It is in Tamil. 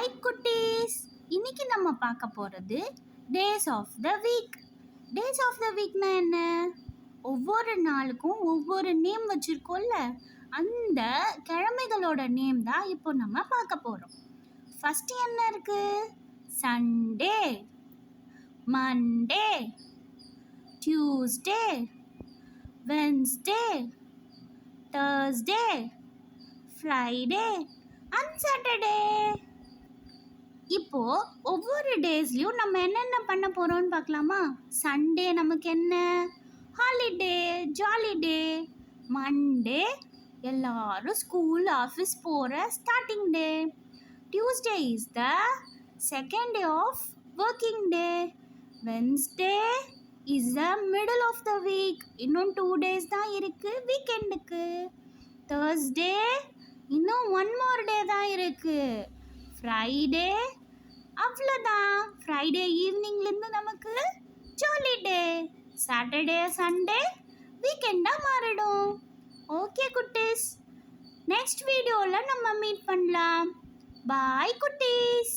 ஹாய் குட்டீஸ், இன்னைக்கு நம்ம பார்க்க போகிறது days of the week. Days of the வீக்னா என்ன? ஒவ்வொரு நாளுக்கும் ஒவ்வொரு நேம் வச்சுருக்கோம்ல, அந்த கிழமைகளோட நேம் தான் இப்போ நம்ம பார்க்க போகிறோம். ஃபர்ஸ்ட் என்ன இருக்கு? Sunday, Monday, Tuesday, Wednesday, Thursday, Friday and Saturday. இப்போ ஒவ்வொரு டேஸ்லயும் நம்ம என்னென்ன பண்ண போறோம்னு பார்க்கலாமா? சண்டே நமக்கு என்ன? Holiday, jolly day. மண்டே எல்லாரும் ஸ்கூல் ஆஃபீஸ் போகிற starting day. Tuesday is the second day of working day. Wednesday is the middle of the week. இன்னும் 2 days தான் இருக்கு வீக்கெண்டுக்கு. Thursday இன்னும் 1 more day தான் இருக்கு. ஃப்ரைடே அவ்வளோதான். ஃப்ரைடே ஈவினிங்லேருந்து நமக்கு ஜாலி டே. சாட்டர்டே சண்டே வீக்கெண்டாக மாறிடும். ஓகே குட்டீஸ், நெக்ஸ்ட் வீடியோவில் நம்ம மீட் பண்ணலாம். பாய் குட்டீஸ்.